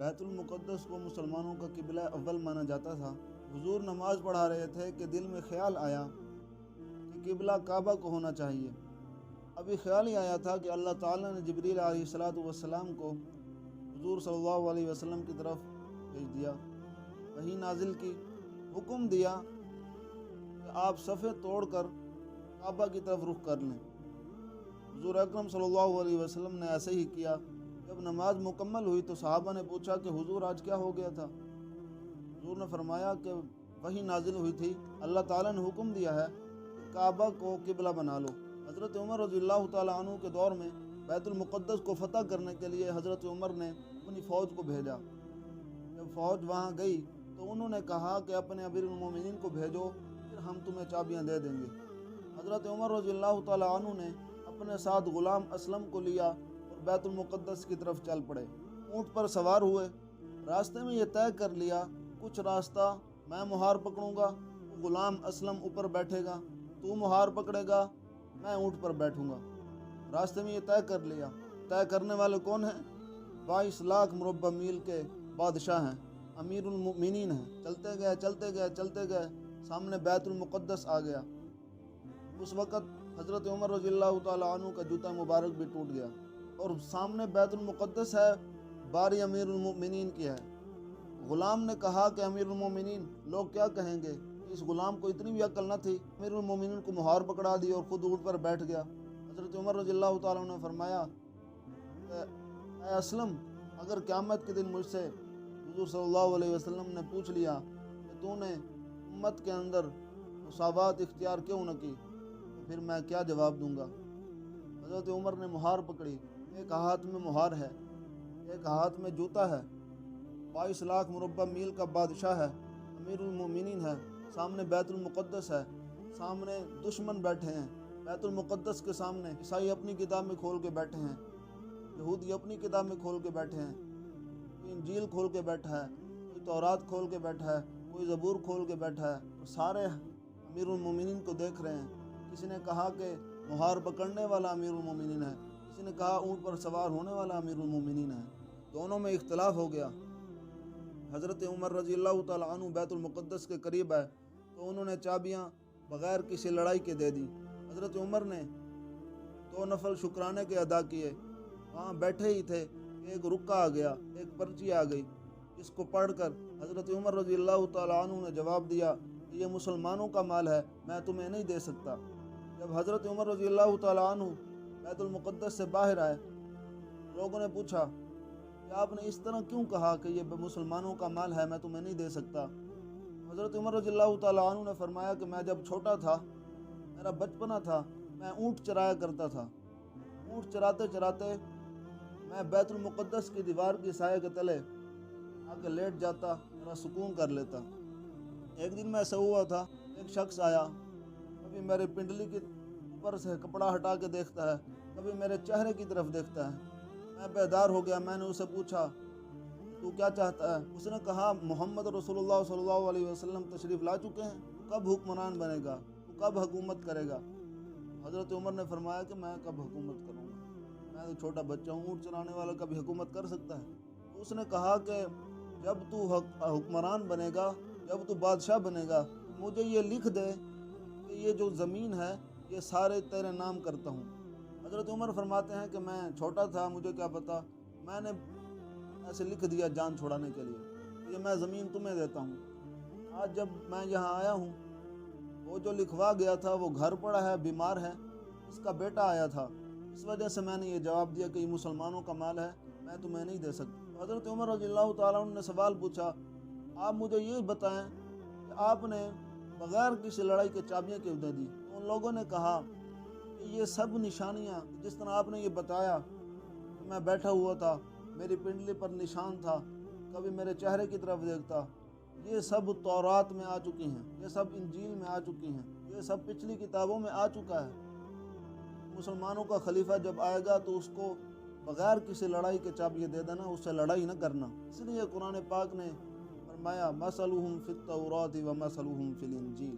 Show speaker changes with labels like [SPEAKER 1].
[SPEAKER 1] بیت المقدس کو مسلمانوں کا قبلہ اول مانا جاتا تھا۔ حضور نماز پڑھا رہے تھے کہ دل میں خیال آیا کہ قبلہ کعبہ کو ہونا چاہیے۔ ابھی خیال ہی آیا تھا کہ اللہ تعالیٰ نے جبریل علیہ السلام کو حضور صلی اللہ علیہ وسلم کی طرف بھیج دیا، وحی نازل کی، حکم دیا کہ آپ صفیں توڑ کر کعبہ کی طرف رخ کر لیں۔ حضور اکرم صلی اللہ علیہ وسلم نے ایسے ہی کیا۔ جب نماز مکمل ہوئی تو صحابہ نے پوچھا کہ حضور آج کیا ہو گیا تھا؟ حضور نے فرمایا کہ وحی نازل ہوئی تھی، اللہ تعالیٰ نے حکم دیا ہے کہ کعبہ کو قبلہ بنا لو۔ حضرت عمر رضی اللہ تعالیٰ عنہ کے دور میں بیت المقدس کو فتح کرنے کے لیے حضرت عمر نے اپنی فوج کو بھیجا۔ جب فوج وہاں گئی تو انہوں نے کہا کہ اپنے امیر المومنین کو بھیجو، پھر ہم تمہیں چابیاں دے دیں گے۔ حضرت عمر رضی اللہ تعالیٰ عنہ نے اپنے ساتھ غلام اسلم کو لیا اور بیت المقدس کی طرف چل پڑے۔ اونٹ پر سوار ہوئے، راستے میں یہ طے کر لیا کچھ راستہ میں مہار پکڑوں گا، غلام اسلم اوپر بیٹھے گا، تو مہار پکڑے گا، میں اونٹ پر بیٹھوں گا۔ راستے میں یہ طے کر لیا۔ طے کرنے والے کون ہیں؟ 22 لاکھ مربع میل کے بادشاہ ہیں، امیر المؤمنین ہیں۔ چلتے گئے سامنے بیت المقدس آ گیا۔ اس وقت حضرت عمر رضی اللہ تعالیٰ عنہ کا جوتا مبارک بھی ٹوٹ گیا، اور سامنے بیت المقدس ہے، باری امیر المؤمنین کی ہے۔ غلام نے کہا کہ امیر المؤمنین لوگ کیا کہیں گے؟ اس غلام کو اتنی بھی عقل نہ تھی، امیر المؤمنین کو مہار پکڑا دی اور خود اونٹ پر بیٹھ گیا۔ حضرت عمر رضی اللہ تعالیٰ عنہ نے فرمایا کہ اے اسلم، اگر قیامت کے دن مجھ سے حضور صلی اللہ علیہ وسلم نے پوچھ لیا کہ تو نے امت کے اندر مساوات اختیار کیوں نہ کی، تو پھر میں کیا جواب دوں گا؟ حضرت عمر نے مہار پکڑی، ایک ہاتھ میں مہار ہے، ایک ہاتھ میں جوتا ہے، 22 لاکھ مربع میل کا بادشاہ ہے، امیر المومنین ہے، سامنے بیت المقدس ہے، سامنے دشمن بیٹھے ہیں۔ بیت المقدس کے سامنے عیسائی اپنی کتاب میں کھول کے بیٹھے ہیں، یہودی اپنی کتاب میں کھول کے بیٹھے ہیں، کوئی انجیل کھول کے بیٹھا ہے، کوئی تورات کھول کے بیٹھا ہے، کوئی زبور کھول کے بیٹھا ہے، اور سارے امیر المومنین کو دیکھ رہے ہیں۔ کسی نے کہا کہ مہار پکڑنے والا امیر المومنین ہے، کسی نے کہا اونٹ پر سوار ہونے والا امیر المومنین ہے۔ دونوں میں اختلاف ہو گیا۔ حضرت عمر رضی اللہ تعالیٰ عنہ بیت المقدس کے قریب ہے تو انہوں نے چابیاں بغیر کسی لڑائی کے دے دی۔ حضرت عمر نے 2 نفل شکرانے کے ادا کیے۔ وہاں بیٹھے ہی تھے، ایک رکا آ گیا، ایک پرچی آ گئی، جس کو پڑھ کر حضرت عمر رضی اللہ تعالیٰ عنہ نے جواب دیا کہ یہ مسلمانوں کا مال ہے، میں تمہیں نہیں دے سکتا۔ جب حضرت عمر رضی اللہ تعالیٰ عنہ بیت المقدس سے باہر آئے، لوگوں نے پوچھا کہ آپ نے اس طرح کیوں کہا کہ یہ مسلمانوں کا مال ہے، میں تمہیں نہیں دے سکتا؟ حضرت عمر رضی اللہ تعالیٰ عنہ نے فرمایا کہ میں جب چھوٹا تھا، میرا بچپنا تھا، میں اونٹ چرایا کرتا تھا۔ اونٹ چراتے چراتے میں بیت المقدس کی دیوار کی سائے کے تلے آ کے لیٹ جاتا، میرا سکون کر لیتا۔ ایک دن میں ایسا ہوا تھا، ایک شخص آیا، کبھی میرے پنڈلی کے اوپر سے کپڑا ہٹا کے دیکھتا ہے، کبھی میرے چہرے کی طرف دیکھتا ہے۔ میں بیدار ہو گیا، میں نے اسے پوچھا تو کیا چاہتا ہے؟ اس نے کہا محمد رسول اللہ صلی اللہ علیہ وسلم تشریف لا چکے ہیں، تو کب حکمران بنے گا، تو کب حکومت کرے گا؟ حضرت عمر نے فرمایا کہ میں کب حکومت کروں گا، میں تو چھوٹا بچہ ہوں، اونٹ چلانے والا کبھی حکومت کر سکتا ہے؟ تو اس نے کہا کہ جب تو حکمران بنے گا، جب تو بادشاہ بنے گا، مجھے یہ لکھ دے کہ یہ جو زمین ہے یہ سارے تیرے نام کرتا ہوں۔ حضرت عمر فرماتے ہیں کہ میں چھوٹا تھا، مجھے کیا پتا، میں نے ایسے لکھ دیا جان چھوڑانے کے لیے، یہ میں زمین تمہیں دیتا ہوں۔ آج جب میں یہاں آیا ہوں، وہ جو لکھوا گیا تھا وہ گھر پڑا ہے، بیمار ہے، اس کا بیٹا آیا تھا، اس وجہ سے میں نے یہ جواب دیا کہ یہ مسلمانوں کا مال ہے، میں تمہیں نہیں دے سکتا۔ حضرت عمر رضی اللہ تعالیٰ عنہ نے سوال پوچھا، آپ مجھے یہ بتائیں کہ آپ نے بغیر کسی لڑائی کے چابیاں کیوں دے دی؟ تو ان لوگوں نے کہا کہ یہ سب نشانیاں جس طرح آپ نے یہ بتایا کہ میں بیٹھا ہوا تھا، میری پنڈلی پر نشان تھا، کبھی میرے چہرے کی طرف دیکھتا، یہ سب تورات میں آ چکی ہیں، یہ سب انجیل میں آ چکی ہیں، یہ سب پچھلی کتابوں میں آ چکا ہے۔ مسلمانوں کا خلیفہ جب آئے گا تو اس کو بغیر کسی لڑائی کے چابیاں دے دینا، اس سے لڑائی نہ کرنا۔ اس لیے قرآن پاک نے فرمایا مثلهم فی التوراۃ ومثلهم فی الانجیل،